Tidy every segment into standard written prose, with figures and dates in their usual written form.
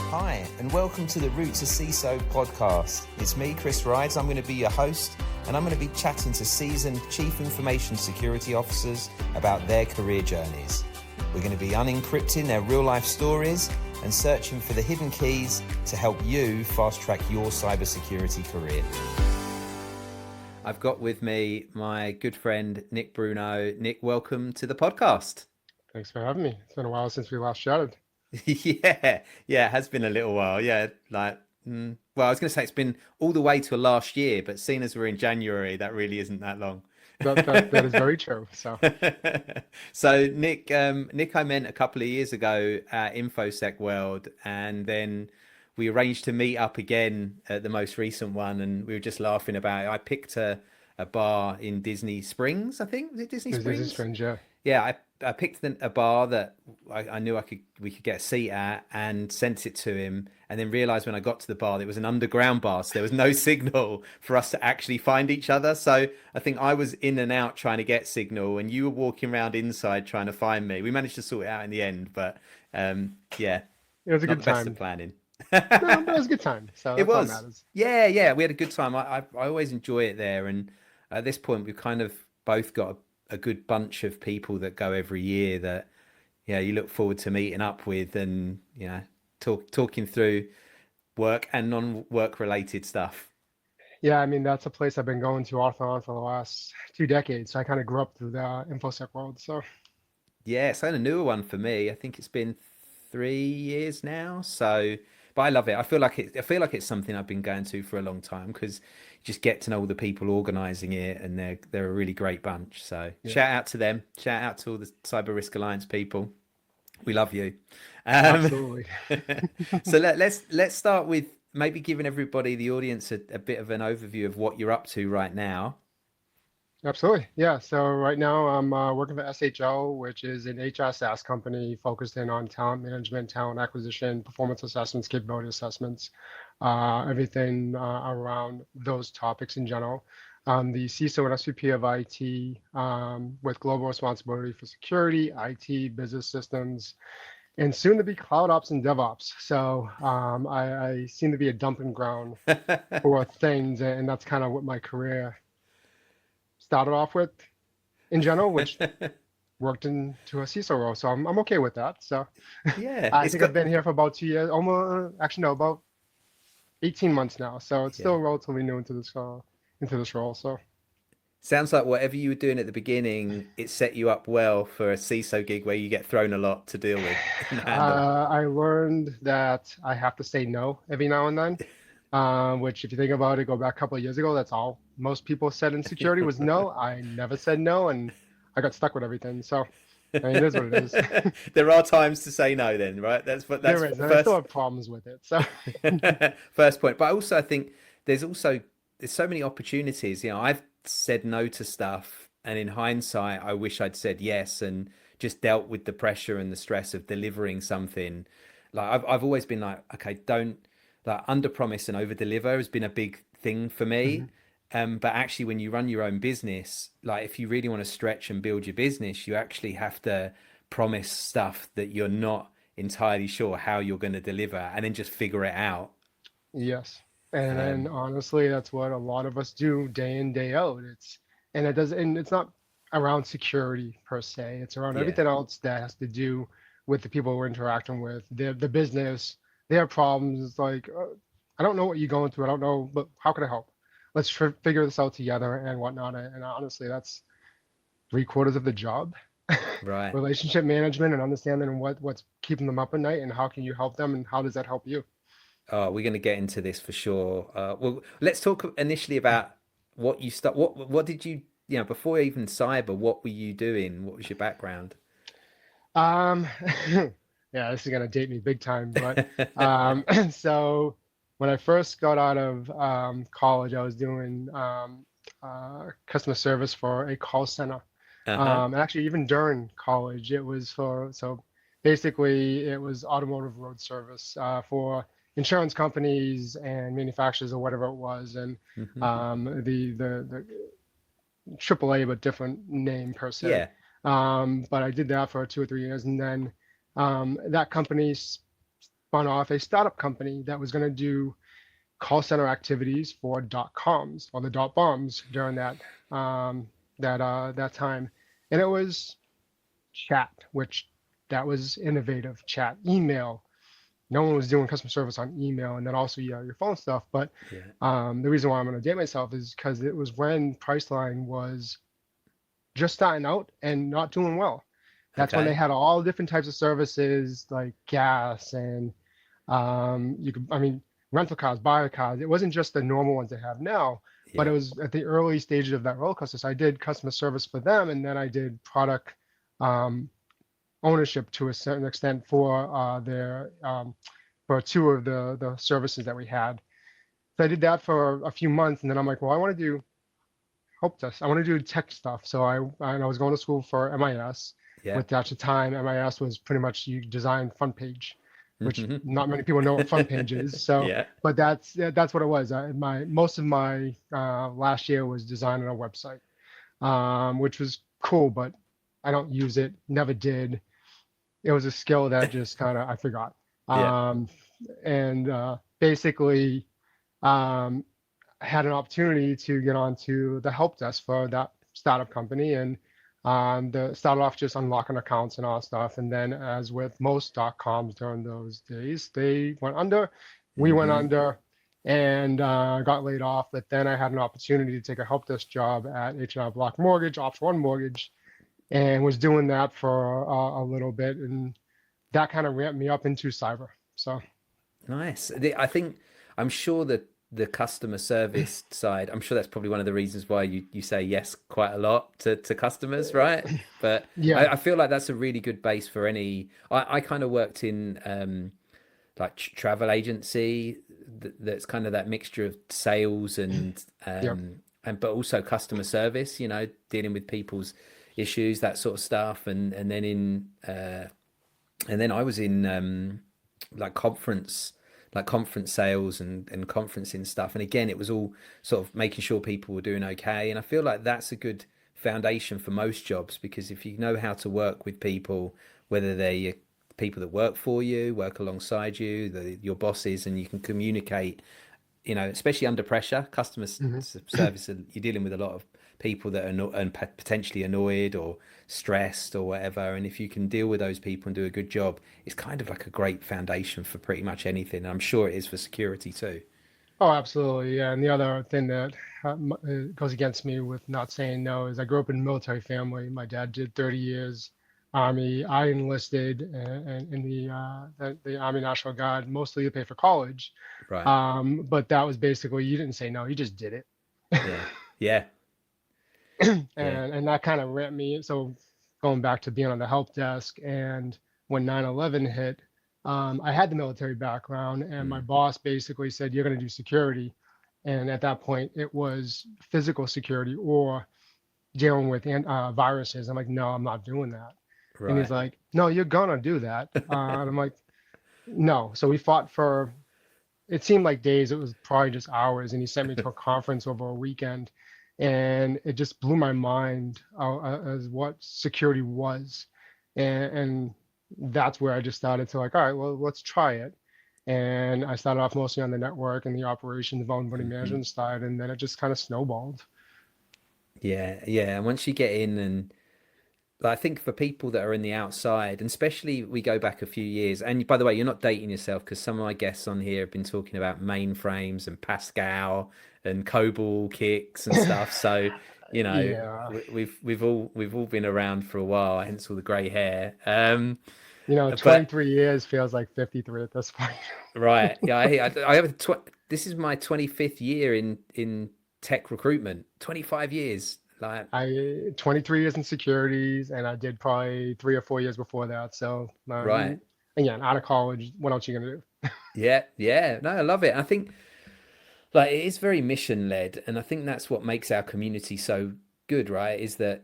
Hi, and welcome to the Route to CISO Podcast. It's me, Chris Rides. I'm going to be your host, and I'm going to be chatting to seasoned Chief Information Security Officers about their career journeys. We're going to be unencrypting their real-life stories and searching for the hidden keys to help you fast-track your cybersecurity career. I've got with me my good friend, Nick Bruno. Nick, welcome to the podcast. Thanks for having me. It's been a while since we last chatted. Yeah, it has been a little while. Yeah, well, I was going to say it's been all the way to last year, but seeing as we're in January, that really isn't that long. That is very true. So Nick, I met a couple of years ago at InfoSec World, and then we arranged to meet up again at the most recent one, and we were just laughing about it. I picked a bar in Disney Springs, I think. Was it Disney Springs? Disney Springs, yeah. Yeah, I picked a bar that I knew we could get a seat at, and sent it to him, and then realized when I got to the bar that it was an underground bar, so there was no signal for us to actually find each other. So I think I was in and out trying to get signal, and you were walking around inside trying to find me. We managed to sort it out in the end, but yeah, it was a good time. Best of planning. No, but it was a good time. So it was. Yeah, we had a good time. I always enjoy it there, and at this point we've kind of both got a good bunch of people that go every year that you look forward to meeting up with, and talking through work and non-work related stuff. Yeah, I mean, that's a place I've been going to off and on for the last 2 decades. So I kind of grew up through the InfoSec world. So yeah, it's kind of a newer one for me. I think it's been 3 years now. So but I love it. I feel like it's something I've been going to for a long time, because you just get to know all the people organizing it, and they're a really great bunch. So yeah. Shout out to them. Shout out to all the Cyber Risk Alliance people. We love you. Absolutely. So let's start with maybe giving everybody, the audience, a bit of an overview of what you're up to right now. Absolutely. Yeah. So right now I'm working for SHL, which is an HR SaaS company focused in on talent management, talent acquisition, performance assessments, capability assessments, everything around those topics in general. The CISO and SVP of IT with global responsibility for security, IT, business systems, and soon to be cloud ops and DevOps. So I seem to be a dumping ground for things, and that's kind of what my career started off with in general, which worked into a CISO role. So I'm okay with that. So yeah, I think I've been here for about 2 years, about 18 months now. So it's still relatively new into this role. So sounds like whatever you were doing at the beginning, it set you up well for a CISO gig where you get thrown a lot to deal with. I learned that I have to say no every now and then. Which, if you think about it, go back a couple of years ago, that's all most people said in security was no. I never said no, and I got stuck with everything. So I mean, it is what it is. There are times to say no then, right? That's there is. I still have problems with it. So first point. But also I think there's so many opportunities. I've said no to stuff, and in hindsight, I wish I'd said yes and just dealt with the pressure and the stress of delivering something. Like I've always been like, okay, don't under promise and over deliver has been a big thing for me. Mm-hmm. But actually, when you run your own business, like if you really want to stretch and build your business, you actually have to promise stuff that you're not entirely sure how you're going to deliver, and then just figure it out. Yes. And honestly, that's what a lot of us do day in, day out. It's not around security per se. It's around everything else that has to do with the people we're interacting with, the business, their problems. It's like, I don't know what you're going through. I don't know, but how can I help? Let's figure this out together and whatnot. And honestly, that's 3/4 of the job. Right. Relationship management and understanding what's keeping them up at night, and how can you help them, and how does that help you? Oh, we're going to get into this for sure. Well, let's talk initially about what you start. What did you before even cyber? What were you doing? What was your background? Yeah, this is gonna date me big time, but so when I first got out of college, I was doing customer service for a call center. And actually, even during college, it was basically it was automotive road service for insurance companies and manufacturers or whatever it was, and the AAA, but different name per se. Yeah. But I did that for 2 or 3 years, and then that company spun off a startup company that was going to do call center activities for .coms or the dot bombs during that time, and it was chat, which that was innovative. Chat, email. No one was doing customer service on email, and then also your phone stuff. But Yeah. the reason why I'm going to date myself is because it was when Priceline was just starting out and not doing well. That's when they Okay. had all different types of services like gas and you could, I mean, rental cars, buy cars. It wasn't just the normal ones they have now, but it Yeah. was at the early stages of that roller coaster. So I did customer service for them, and then I did product um, ownership to a certain extent for their for two of the services that we had. So I did that for a few months, and then I'm like, well, I want to do help desk. I want to do tech stuff. So I was going to school for MIS. Yeah. With at the time, MIS was pretty much you design front page, which Hmm. not many people know what front page is. So, Yeah. but that's what it was. My most of my last year was designing a website, which was cool, but I don't use it. Never did. It was a skill that just kind of I forgot. Yeah. Um, and basically, um, I had an opportunity to get onto the help desk for that startup company, and the started off just unlocking accounts and all that stuff. And then, as with most .coms during those days, they went under. We went Hmm. under, and got laid off. But then I had an opportunity to take a help desk job at H&R Block Mortgage, Option One Mortgage, and was doing that for a little bit, and that kind of ramped me up into cyber. So Nice. I think I'm sure that the customer service side, I'm sure that's probably one of the reasons why you say yes quite a lot to customers, right? But yeah. I feel like that's a really good base for any. I kind of worked in like travel agency that's kind of that mixture of sales Yep. and but also customer service, dealing with people's issues, that sort of stuff. And then and then I was in like conference sales and conferencing stuff. And again, it was all sort of making sure people were doing okay. And I feel like that's a good foundation for most jobs, because if you know how to work with people, whether they're people that work for you, work alongside you, your bosses, and you can communicate, especially under pressure. Customer Hmm. service, you're dealing with a lot of people that are and potentially annoyed or stressed or whatever. And if you can deal with those people and do a good job, it's kind of like a great foundation for pretty much anything. And I'm sure it is for security too. Oh, absolutely. Yeah. And the other thing that goes against me with not saying no is I grew up in a military family. My dad did 30 years Army. I enlisted in the Army National Guard, mostly to pay for college. Right. But that was basically, you didn't say no, you just did it. Yeah. Yeah. Yeah. And that kind of ramped me. So going back to being on the help desk, and when 9/11 hit, I had the military background, and my Mm. boss basically said, "You're going to do security." And at that point, it was physical security or dealing with viruses. I'm like, "No, I'm not doing that." And he's Right. like, "No, you're gonna do that." And I'm like, "No." So we fought for, it seemed like days. It was probably just hours. And he sent me to a conference over a weekend, and it just blew my mind as what security was. And that's where I just started to like, all right, well, let's try it. And I started off mostly on the network and the operations, vulnerability Hmm. management side, and then it just kind of snowballed. Yeah. Yeah. And once you get in, and like, I think for people that are in the outside, and especially we go back a few years, and by the way, you're not dating yourself, because some of my guests on here have been talking about mainframes and Pascal and COBOL kicks and stuff. So, Yeah. we've all been around for a while, hence all the grey hair. But 23 years feels like 53 at this point. right, yeah, I have this is my 25th year in tech recruitment. 25 years, like, 23 years in securities, and I did probably 3 or 4 years before that. So, right. again, out of college, what else you gonna do? Yeah, yeah. No, I love it. I think like it is very mission led, and I think that's what makes our community so good, right? Is that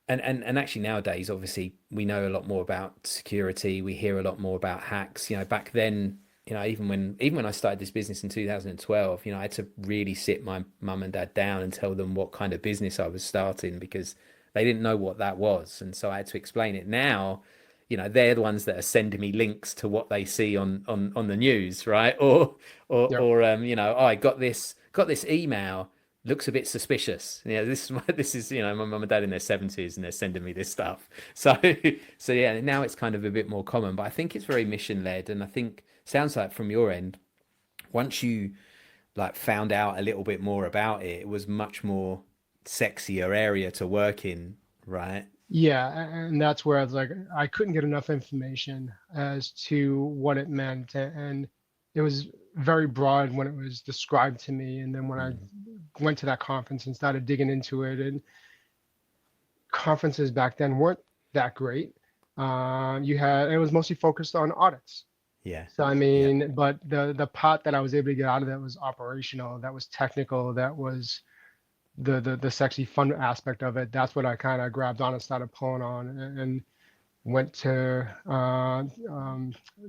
and actually nowadays, obviously, we know a lot more about security. We hear a lot more about hacks. Back then, even when I started this business in 2012, I had to really sit my mum and dad down and tell them what kind of business I was starting, because they didn't know what that was, and so I had to explain it. Now they're the ones that are sending me links to what they see on the news, right? Yep. Or oh, I got this email, looks a bit suspicious. This is my mum and dad in their 70s and they're sending me this stuff. So so yeah, now it's kind of a bit more common, but I think it's very mission led, and I think sounds like from your end, once you like found out a little bit more about it, it was much more sexier area to work in, right? Yeah, and that's where I was like, I couldn't get enough information as to what it meant, and it was very broad when it was described to me. And then when I Mm. went to that conference and started digging into it, and conferences back then weren't that great. It was mostly focused on audits. Yeah. So I Yeah. mean, but the part that I was able to get out of that was operational, that was technical, that was the sexy fun aspect of it. That's what I kind of grabbed on and started pulling on, and went to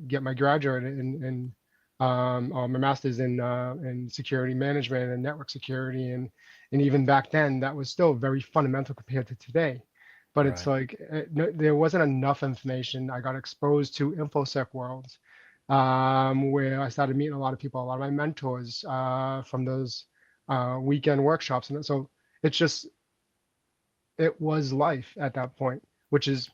get my graduate or my master's in security management and network security, and even back then that was still very fundamental compared to today. But it's Right. like there wasn't enough information. I got exposed to infosec worlds, where I started meeting a lot of people, a lot of my mentors from those weekend workshops, and so it's just it was life at that point, which is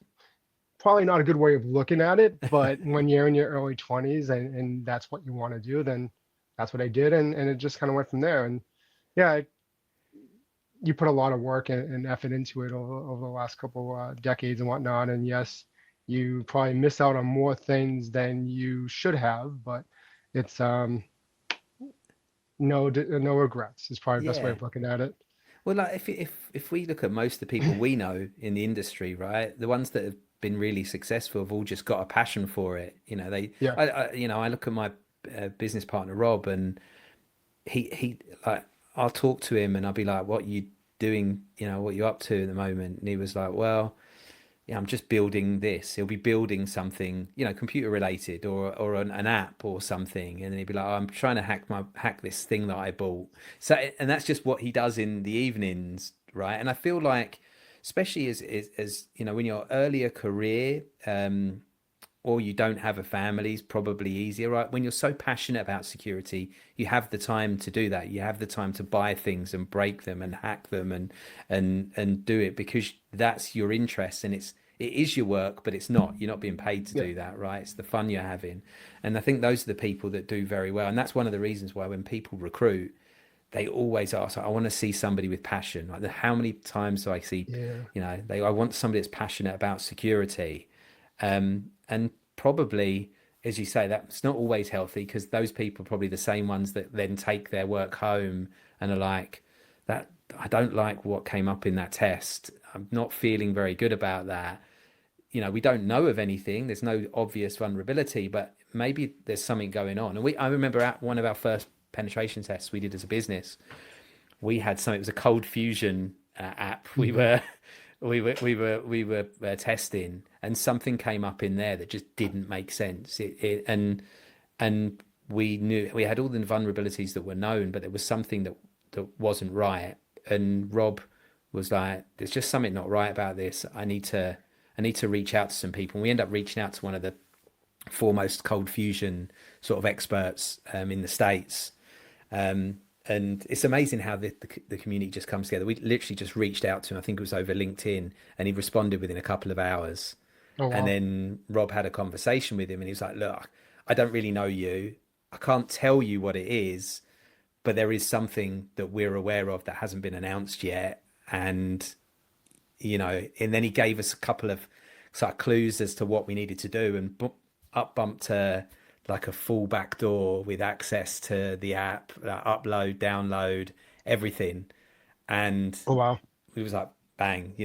probably not a good way of looking at it. But when you're in your early 20s and that's what you want to do, then that's what I did, and it just kind of went from there. And yeah, you put a lot of work and effort into it over the last couple decades and whatnot. And yes, you probably miss out on more things than you should have, but it's no regrets is probably the best way Yeah. of looking at it. Well, like if we look at most of the people we know in the industry, right, the ones that have been really successful have all just got a passion for it. Yeah. I look at my business partner Rob, and he like I'll talk to him and I'll be like, "What you doing? What you up to at the moment?" And he was like, "Well, yeah, I'm just building this." He'll be building something, computer related, or an app or something, and then he'd be like, oh, "I'm trying to hack this thing that I bought." So, and that's just what he does in the evenings, right? And I feel like, especially as when your earlier career, or you don't have a family, is probably easier, right? When you're so passionate about security, you have the time to do that. You have the time to buy things and break them and hack them and do it because that's your interest, and it is your work, but it's not. You're not being paid to Yeah. do that, right? It's the fun you're having. And I think those are the people that do very well. And that's one of the reasons why when people recruit, they always ask, I want to see somebody with passion. Like how many times do I see, Yeah. I want somebody that's passionate about security. And probably, as you say, that's not always healthy because those people are probably the same ones that then take their work home and are like, that I don't like what came up in that test. I'm not feeling very good about that. We don't know of anything. There's no obvious vulnerability, but maybe there's something going on. And I remember at one of our first penetration tests we did as a business, we had something. It was a ColdFusion app. We Mhm. were we were testing, and something came up in there that just didn't make sense. And we knew we had all the vulnerabilities that were known, but there was something that wasn't right. And Rob was like, "There's just something not right about this. I need to reach out to some people." And we end up reaching out to one of the foremost ColdFusion sort of experts in the States. And it's amazing how the community just comes together. We literally just reached out to him. I think it was over LinkedIn, and he responded within a couple of hours. Oh And wow. then Rob had a conversation with him, and he was like, "Look, I don't really know you. I can't tell you what it is, but there is something that we're aware of that hasn't been announced yet." And then he gave us a couple of sort of clues as to what we needed to do, and up bumped to like a full back door with access to the app, upload, download, everything. And Oh wow. we was like, bang,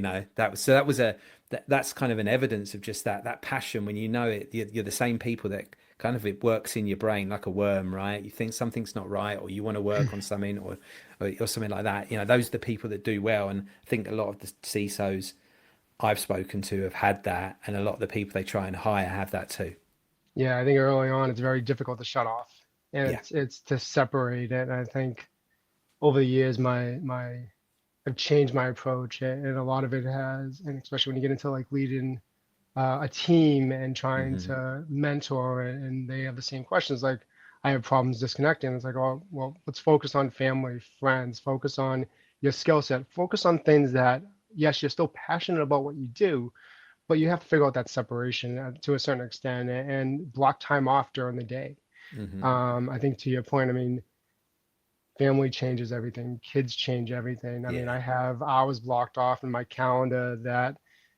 that's kind of an evidence of just that passion when it, you're the same people that kind of it works in your brain like a worm, right? You think something's not right, or you want to work on something, or something like that. Those are the people that do well. And I think a lot of the CISOs I've spoken to have had that, and a lot of the people they try and hire have that too. Yeah, I think early on it's very difficult to shut off, and Yeah. it's to separate it. And I think over the years, I've changed my approach, and a lot of it has, and especially when you get into like leading a team and trying Hmm. to mentor, and they have the same questions. Like, I have problems disconnecting. It's like, oh, well, let's focus on family, friends, focus on your skill set, focus on things that, yes, you're still passionate about what you do, but you have to figure out that separation to a certain extent and block time off during the day. Hmm. I think to your point, I mean, family changes everything, kids change everything. I mean, Yeah. I have hours blocked off in my calendar that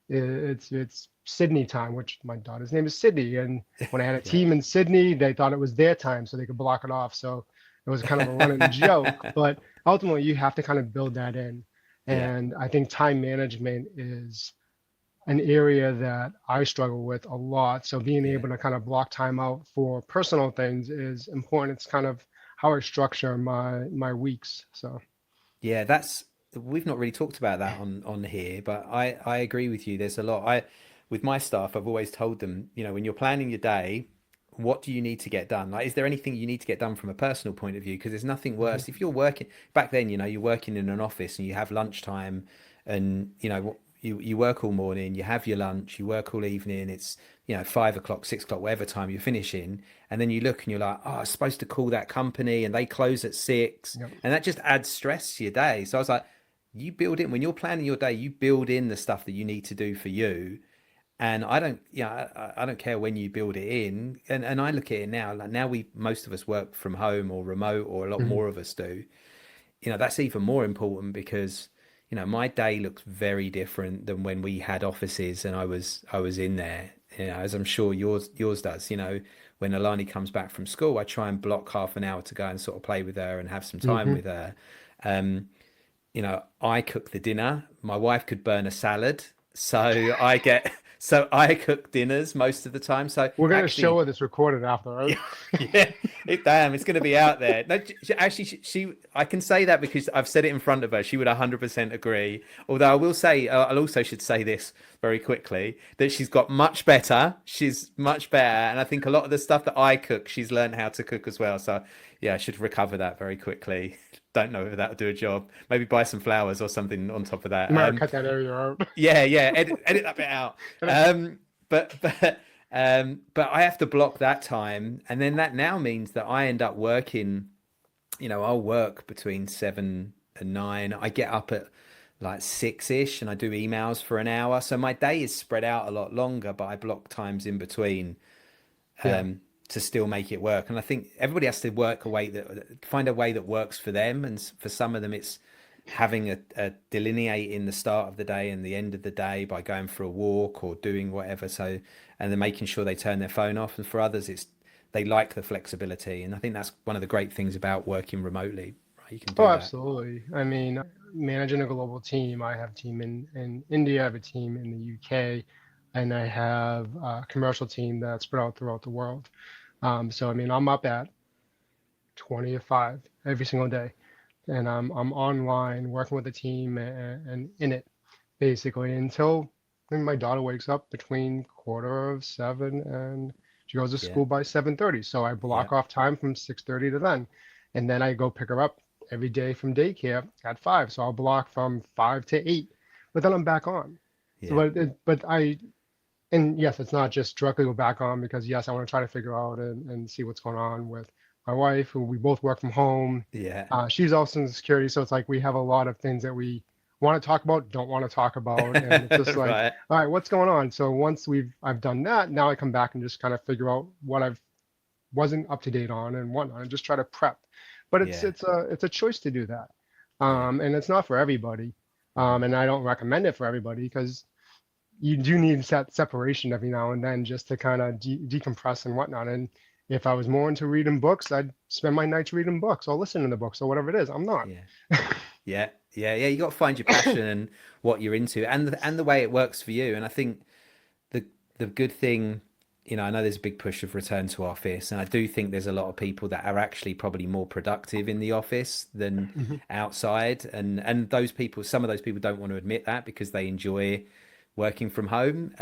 it's Sydney time, which my daughter's name is Sydney. And when I had a Yeah. team in Sydney, they thought it was their time, so they could block it off. So it was kind of a running joke, but ultimately you have to kind of build that in. Yeah. And I think time management is an area that I struggle with a lot. So being Yeah. able to kind of block time out for personal things is important. It's kind of how I structure my weeks. So Yeah, that's we've not really talked about that on here, but I agree with you. There's a lot. I with my staff, I've always told them, when you're planning your day, what do you need to get done? Like, is there anything you need to get done from a personal point of view? Because there's nothing mhm, worse if you're working back then, you're working in an office and you have lunchtime and you work all morning, you have your lunch, you work all evening, it's 5 o'clock, 6 o'clock, whatever time you're finishing, and then you look and you're like, oh, I was supposed to call that company and they close at 6, yep. and that just adds stress to your day. So I was like, you build in when you're planning your day, you build in the stuff that you need to do for you. And I don't, I don't care when you build it in. And I look at it now, like now most of us work from home or remote, or a lot Mhm. more of us do. That's even more important because, my day looks very different than when we had offices and I was in there. As I'm sure yours does. When Alani comes back from school, I try and block half an hour to go and sort of play with her and have some time Mhm. with her. Um, I cook the dinner. My wife could burn a salad, so I cook dinners most of the time. So We're gonna show actually, her this recorded after, right? yeah, yeah, damn, it's going to be out there. No, actually, I can say that because I've said it in front of her. She would 100% agree. Although I will say, I also should say this very quickly, that she's got much better. She's much better, and I think a lot of the stuff that I cook, she's learned how to cook as well. So yeah, I should recover that very quickly. Don't know if that'll do a job. Maybe buy some flowers or something on top of that. You might cut that area out. Yeah, yeah. Edit that bit out. But I have to block that time, and then that now means that I end up working. I'll work between 7 and 9. I get up at like 6-ish, and I do emails for an hour. So my day is spread out a lot longer, but I block times in between Yeah. to still make it work. And I think everybody has to find a way that works for them. And for some of them, it's having a delineate in the start of the day and the end of the day by going for a walk or doing whatever. So, and then making sure they turn their phone off. And for others, it's they like the flexibility. And I think that's one of the great things about working remotely, right? You can Oh, do that. absolutely. I mean, managing a global team, I have a team in India, I have a team in the UK, and I have a commercial team that's spread out throughout the world. So I mean, I'm up at 20 to 5 every single day, and I'm online working with the team and in it basically until when my daughter wakes up between quarter of 7 and she goes to Yeah. school by 7:30. So I Yeah. block off time from 6:30 to then, and then I go pick her up every day from daycare at 5. So I'll block from 5 to 8, but then I'm back on. So Yeah. and yes, it's not just directly go back on because yes, I want to try to figure out and see what's going on with my wife, who we both work from home. Yeah. She's also in security, so it's like we have a lot of things that we want to talk about, don't want to talk about, and it's just like, Right. all right, what's going on? So once I've done that, now I come back and just kind of figure out what I've wasn't up to date on and whatnot, and just try to prep. But Yeah. it's a choice to do that, Yeah. and it's not for everybody, Mhm. and I don't recommend it for everybody because you do need that separation every now and then just to kind of decompress and whatnot. And if I was more into reading books, I'd spend my nights reading books or listening to books or whatever it is. I'm not. Yeah. Yeah, yeah, yeah. You got to find your passion and what you're into, and the way it works for you. And I think the the good thing, I know there's a big push of return to office, and I do think there's a lot of people that are actually probably more productive in the office than Mhm. outside, and those people, some of those people don't want to admit that because they enjoy working from home.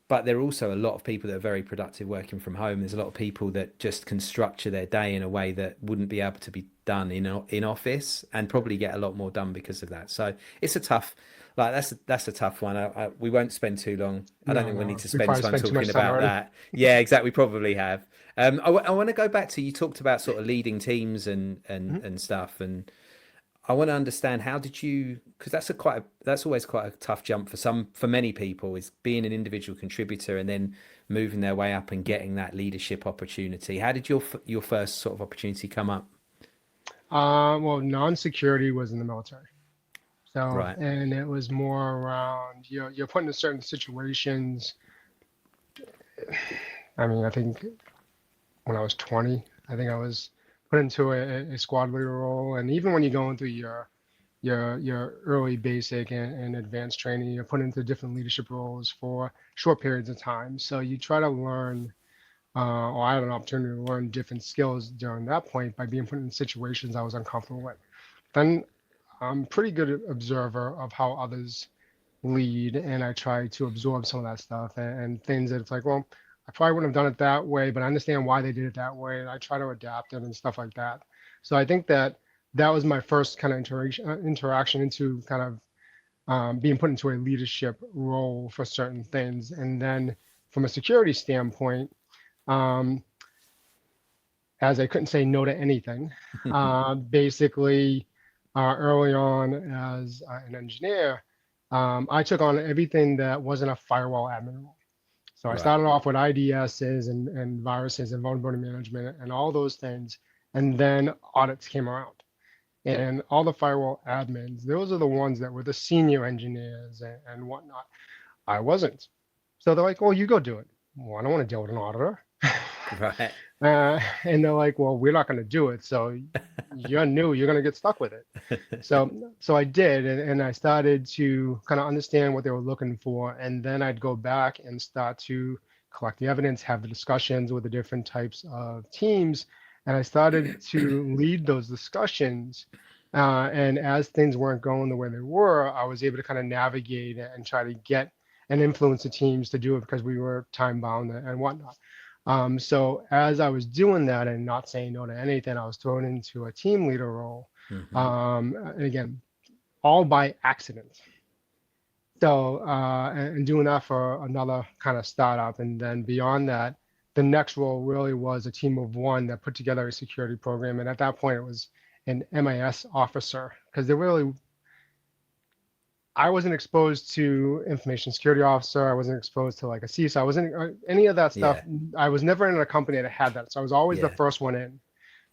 But there are also a lot of people that are very productive working from home. There's a lot of people that just can structure their day in a way that wouldn't be able to be done in office, and probably get a lot more done because of that. So it's a tough, Like that's a tough one. We won't spend too long. I don't No, think we need no, to we spend probably time spent too talking much time about already. that. Yeah, exactly. We probably have. I want to go back to, you talked about sort of leading teams Mhm. and stuff, and I want to understand, how did you, because that's always quite a tough jump for many people, is being an individual contributor and then moving their way up and getting that leadership opportunity. How did your first sort of opportunity come up? Well, non-security was in the military. So, Right. and it was more around you're put into certain situations. I mean, I think when I was 20, I think I was put into a squad leader role. And even when you go into your early basic and advanced training, you're put into different leadership roles for short periods of time. So you try to learn, or I had an opportunity to learn different skills during that point by being put in situations I was uncomfortable with. Then I'm pretty good observer of how others lead, and I try to absorb some of that stuff and things that it's like, well, I probably wouldn't have done it that way, but I understand why they did it that way, and I try to adapt it and stuff like that. So I think that that was my first kind of interaction into kind of being put into a leadership role for certain things. And then from a security standpoint, um, as I couldn't say no to anything, basically early on as an engineer, I took on everything that wasn't a firewall admin role. So I Right. started off with IDSs and viruses and vulnerability management and all those things. And then audits came around. And all the firewall admins, those are the ones that were the senior engineers and whatnot. I wasn't. So they're like, well, you go do it. Well, I don't want to deal with an auditor. Right. And they're like, well, we're not going to do it. So you're new, you're going to get stuck with it. So I did, and I started to kind of understand what they were looking for, and then I'd go back and start to collect the evidence, have the discussions with the different types of teams, and I started to lead those discussions. And as things weren't going the way they were, I was able to kind of navigate and try to get and influence the teams to do it because we were time bound and whatnot. So as I was doing that and not saying no to anything, I was thrown into a team leader role. Hmm. And again, all by accident. So, and doing that for another kind of startup. And then beyond that, the next role really was a team of one that put together a security program. And at that point, it was an MIS officer because I wasn't exposed to information security officer. I wasn't exposed to like a CISO. I wasn't any of that stuff. Yeah. I was never in a company that had that. So I was always the Yeah. first one in.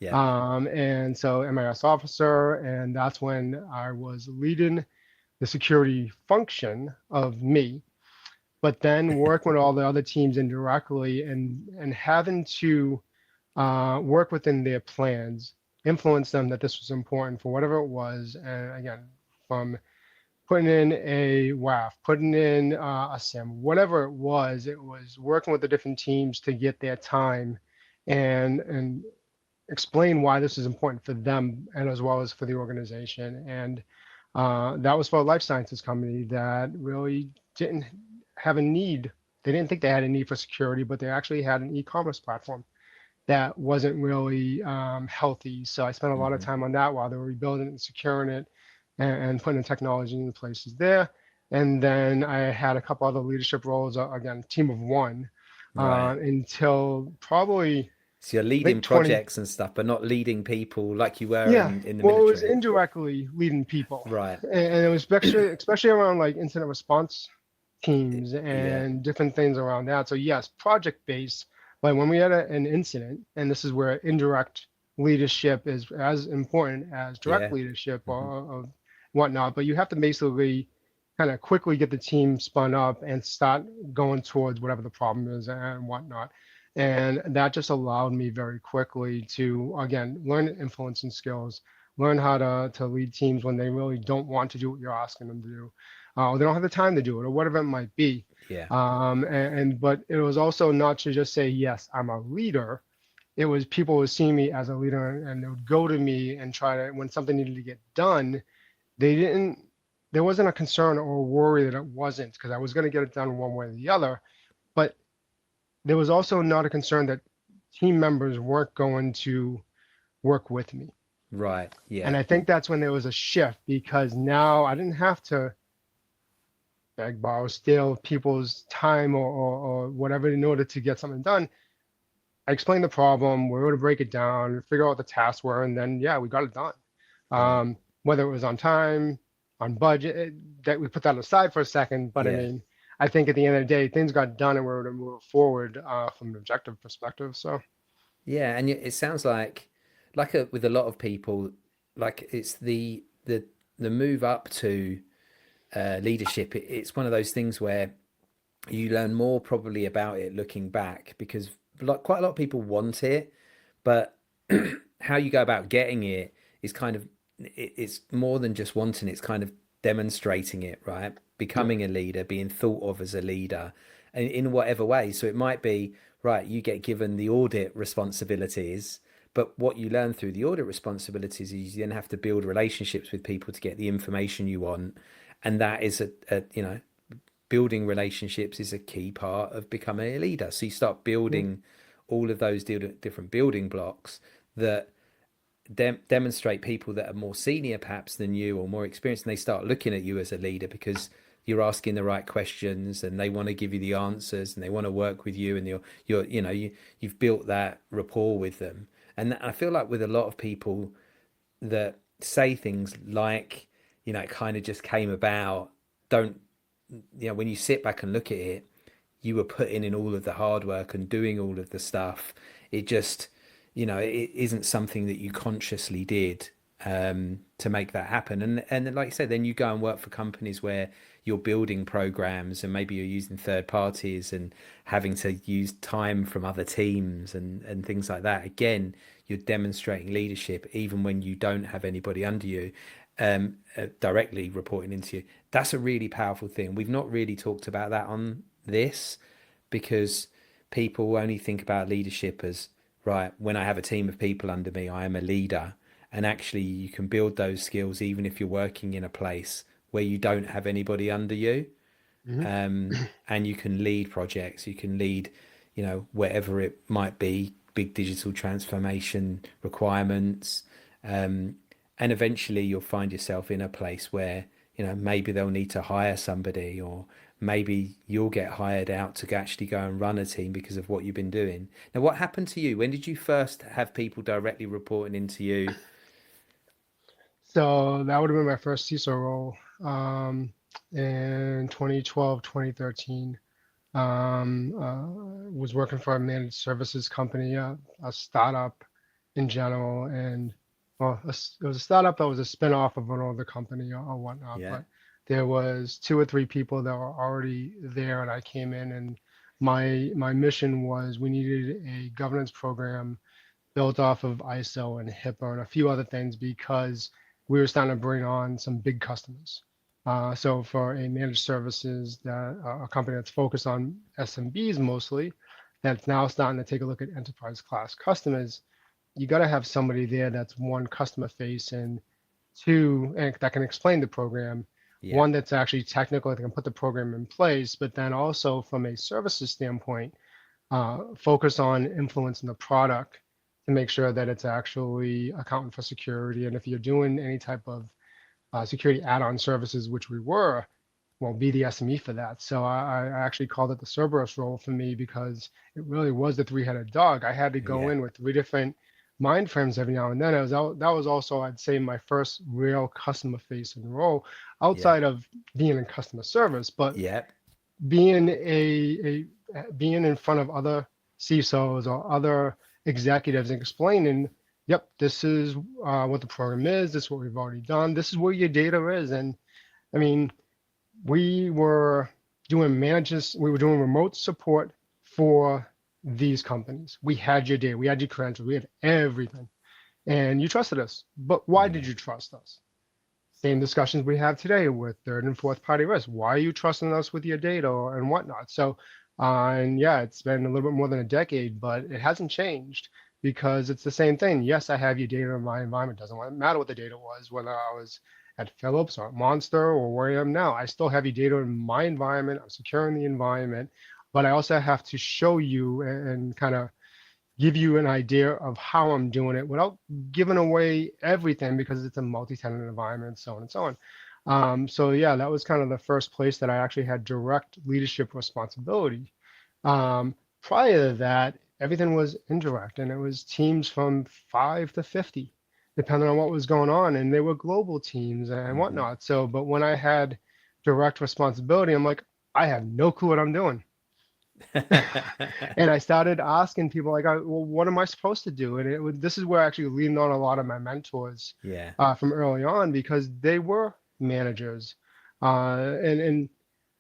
Yeah. And so MIS officer, and that's when I was leading the security function of me, but then working with all the other teams indirectly and having to work within their plans, influence them that this was important for whatever it was. And again, from putting in a WAF, putting in a SIM, whatever it was working with the different teams to get their time and explain why this is important for them and as well as for the organization. And that was for a life sciences company that really didn't have a need. They didn't think they had a need for security, but they actually had an e-commerce platform that wasn't really healthy. So I spent a lot of Hmm. time on that while they were rebuilding it and securing it and putting the technology in places there. And then I had a couple other leadership roles, again, team of one, Right. until probably So you're late leading 20. projects and stuff, but not leading people like you were Yeah, in the well, it was military. indirectly leading people, Right. and it was especially around like incident response teams Yeah. and different things around that. So yes, project based, but when we had an incident, and this is where indirect leadership is as important as direct Yeah. leadership Hmm. or whatnot, but you have to basically kind of quickly get the team spun up and start going towards whatever the problem is and whatnot. And that just allowed me very quickly to, again, learn influencing skills, learn how to lead teams when they really don't want to do what you're asking them to do, or they don't have the time to do it, or whatever it might be. Yeah. But it was also not to just say, yes, I'm a leader. It was people would see me as a leader and they would go to me and try to, when something needed to get done, they didn't, there wasn't a concern or a worry that it wasn't because I was going to get it done one way or the other. But there was also not a concern that team members weren't going to work with me. Right. And Yeah. I think that's when there was a shift because now I didn't have to beg, borrow, steal people's time or whatever in order to get something done. I explained the problem, we were able to break it down, figure out what the tasks were, and then yeah, we got it done. Right. Whether it was on time, on budget, that we put that aside for a second. But I Yeah. mean, I think at the end of the day, things got done and we were able to move forward from an objective perspective. So Yeah, and it sounds with a lot of people, like it's the move up to leadership. It's one of those things where you learn more probably about it looking back because like quite a lot of people want it, but how you go about getting it is kind of it's more than just wanting it, it's kind of demonstrating it, right? yeah. Becoming a leader, being thought of as a leader, and in whatever way. So it might be right, you get given the audit responsibilities, but what you learn through the audit responsibilities is you then have to build relationships with people to get the information you want, and that is a building relationships is a key part of becoming a leader. So you start Mm. building all of those different building blocks that demonstrate people that are more senior perhaps than you or more experienced, and they start looking at you as a leader because you're asking the right questions and they want to give you the answers and they want to work with you, and you've built that rapport with them. And I feel like with a lot of people that say things like, it kind of just came about, don't when you sit back and look at it, you were putting in all of the hard work and doing all of the stuff. It just, it isn't something that you consciously did to make that happen. And like I said, then you go and work for companies where you're building programs and maybe you're using third parties and having to use time from other teams and things like that. Again, you're demonstrating leadership even when you don't have anybody under you directly reporting into you. That's a really powerful thing. We've not really talked about that on this because people only think about leadership as right, when I have a team of people under me, I am a leader. And actually, you can build those skills even if you're working in a place where you don't have anybody under you. Mhm. And you can lead projects, you can lead, wherever it might be, big digital transformation requirements. And eventually you'll find yourself in a place where, maybe they'll need to hire somebody, or maybe you'll get hired out to actually go and run a team because of what you've been doing. Now, what happened to you? When did you first have people directly reporting into you? So that would have been my first CISO role in 2012, 2013. Was working for a managed services company, a startup in general, and well, it was a startup that was a spin-off of an older company or whatnot. Yeah, But there was two or three people that were already there, and I came in, and my mission was we needed a governance program built off of ISO and HIPAA and a few other things because we were starting to bring on some big customers. So for a managed services that a company that's focused on SMBs mostly, that's now starting to take a look at enterprise class customers, you got to have somebody there that's one customer face and two and that can explain the program, yeah, one that's actually technical that can put the program in place, but then also from a services standpoint, focus on influencing the product to make sure that it's actually accounting for security. And if you're doing any type of security add-on services, which we were, well, be the SME for that. So I actually called it the Cerberus role for me because it really was the three-headed dog. I had to go yeah, in with three different mind frames every now and then. That was also, I'd say, my first real customer-facing role yeah, outside of being in customer service, but yeah, being being in front of other CISOs or other executives and explaining, yep, this is what the program is, this is what we've already done, this is where your data is. And I mean, we were we were doing remote support for these companies. We had your data, we had your credentials, we had everything. And you trusted us. But why did mm, you trust us? Same discussions we have today with third and fourth party risk. Why are you trusting us with your data and whatnot? So, and yeah, it's been a little bit more than a decade, but it hasn't changed because it's the same thing. Yes, I have your data in my environment. Doesn't matter what the data was, whether I was at Philips or at Monster or where I am now. I still have your data in my environment. I'm securing the environment, but I also have to show you and kind of give you an idea of how I'm doing it without giving away everything because it's a multi-tenant environment, so on and so on. So yeah, that was kind of the first place that I actually had direct leadership responsibility. Prior to that, everything was indirect, and it was teams from 5 to 50, depending on what was going on, and they were global teams and Hmm. whatnot. So, but when I had direct responsibility, I'm like, I have no clue what I'm doing. And I started asking people like, well, what am I supposed to do? And this is where I actually leaned on a lot of my mentors Yeah. from early on because they were managers. And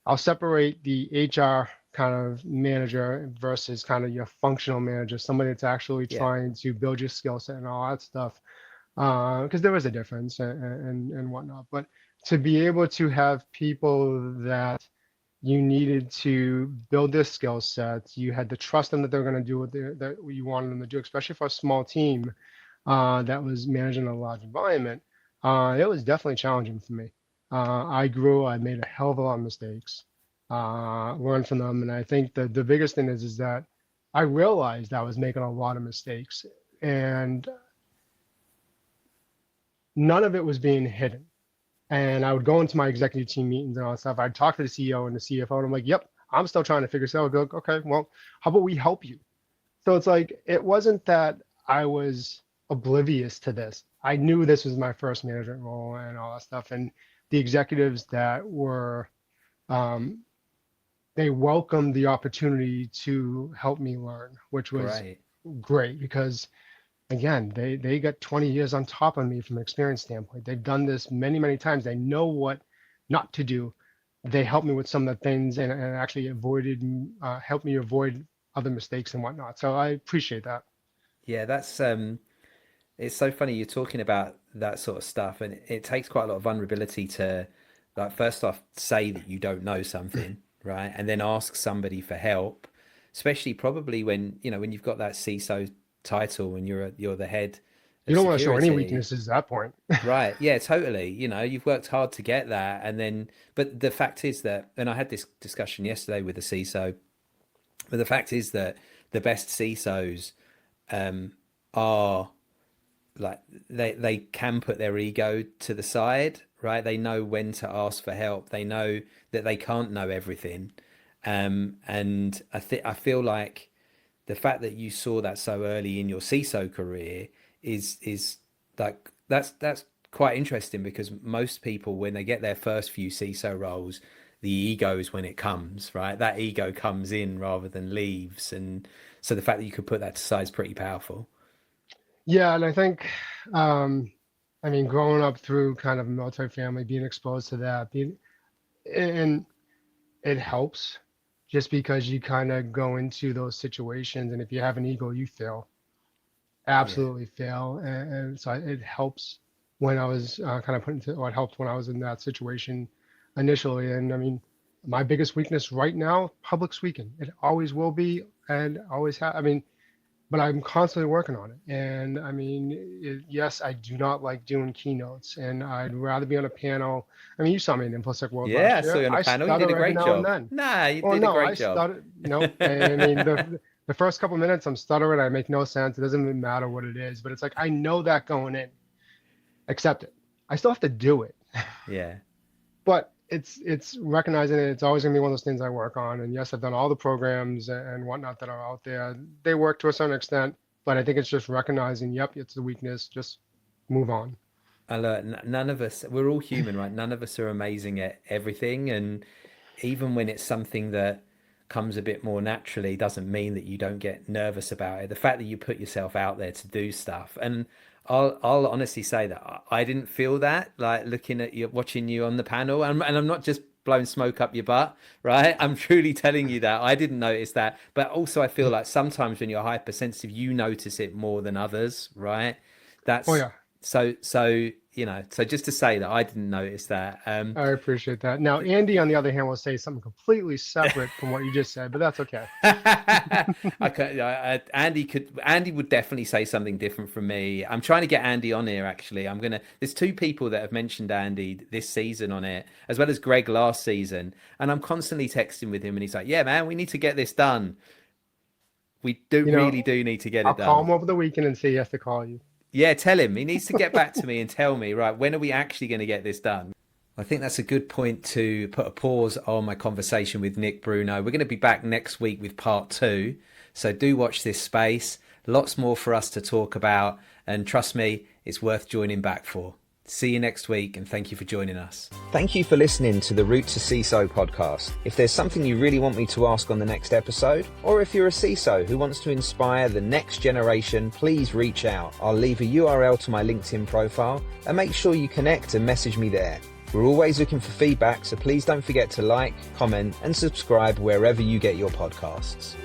I'll separate the HR kind of manager versus kind of your functional manager, somebody that's actually Yeah. trying to build your skill set and all that stuff. Because there is a difference and whatnot. But to be able to have people that you needed to build their skill sets. You had to trust them that they're going to do that you wanted them to do, especially for a small team that was managing a large environment. It was definitely challenging for me. I grew, I made a hell of a lot of mistakes, learned from them. And I think the biggest thing is that I realized I was making a lot of mistakes and none of it was being hidden. And I would go into my executive team meetings and all that stuff. I'd talk to the CEO and the CFO, and I'm like, yep, I'm still trying to figure this out. I'd be like, okay, well, how about we help you? So it's like, it wasn't that I was oblivious to this. I knew this was my first management role and all that stuff. And the executives that were, um, they welcomed the opportunity to help me learn, which was Great. great because again, they got 20 years on top of me from an experience standpoint. They've done this many, many times. They know what not to do. They helped me with some of the things and actually helped me avoid other mistakes and whatnot. So I appreciate that. Yeah, that's it's so funny you're talking about that sort of stuff, and it takes quite a lot of vulnerability to, like, first off, say that you don't know something, right? And then ask somebody for help, especially probably when, when you've got that CISO title and you're the head You of don't want to show any security. weaknesses at that point. Right. Yeah, totally. You've worked hard to get that. And then, but the fact is that, and I had this discussion yesterday with the CISO, but the fact is that the best CISOs are like they can put their ego to the side, right? They know when to ask for help. They know that they can't know everything. And I feel like the fact that you saw that so early in your CISO career is like that's quite interesting because most people when they get their first few CISO roles, the ego is when it comes, right? That ego comes in rather than leaves, and so the fact that you could put that to side is pretty powerful. Yeah, and I think, um, I mean, growing up through kind of a military family, being exposed to that, and it helps just because you kind of go into those situations, and if you have an ego, you fail. Yeah. Absolutely fail. And so it helps when I was kind of put into, or it helped when I was in that situation initially. And I mean, my biggest weakness right now, public speaking. It always will be and always have. I mean, but I'm constantly working on it. And I mean, yes, I do not like doing keynotes and I'd rather be on a panel. I mean, you saw me in InfoSec World Yeah, last I saw year. you on a I panel. You did a stutter every great now and job. then. Nah, you Well, did a no, I great job. stutter. No, I mean the first couple minutes I'm stuttering. I make no sense. It doesn't even matter what it is. But it's like I know that going in. Accept it. I still have to do it, Yeah. but it's recognizing it. It's always gonna be one of those things I work on. And yes, I've done all the programs and whatnot that are out there. They work to a certain extent, but I think it's just recognizing. Yep, it's the weakness. Just move on. I learned none of us, we're all human, right? None of us are amazing at everything. And even when it's something that comes a bit more naturally, doesn't mean that you don't get nervous about it. The fact that you put yourself out there to do stuff. And I'll honestly say that I didn't feel that, like looking at you, watching you on the panel. And I'm not just blowing smoke up your butt, right? I'm truly telling you that I didn't notice that. But also, I feel like sometimes when you're hypersensitive, you notice it more than others, right? Oh That's yeah, so just to say that I didn't notice that. I appreciate that. Now, Andy, on the other hand, will say something completely separate from what you just said, but that's okay. Andy would definitely say something different from me. I'm trying to get Andy on here actually. There's two people that have mentioned Andy this season on it, as well as Greg last season, and I'm constantly texting with him and he's like, "Yeah, man, we need to get this done. We do You really know, do need to get I'll it call done." him over the weekend and say he has to call you. Yeah, tell him. He needs to get back to me and tell me, right, when are we actually going to get this done? I think that's a good point to put a pause on my conversation with Nick Bruno. We're going to be back next week with part 2. So do watch this space. Lots more for us to talk about. And trust me, it's worth joining back for. See you next week, and thank you for joining us. Thank you for listening to the Route to CISO podcast. If there's something you really want me to ask on the next episode, or if you're a CISO who wants to inspire the next generation, please reach out. I'll leave a URL to my LinkedIn profile, and make sure you connect and message me there. We're always looking for feedback, so please don't forget to like, comment, and subscribe wherever you get your podcasts.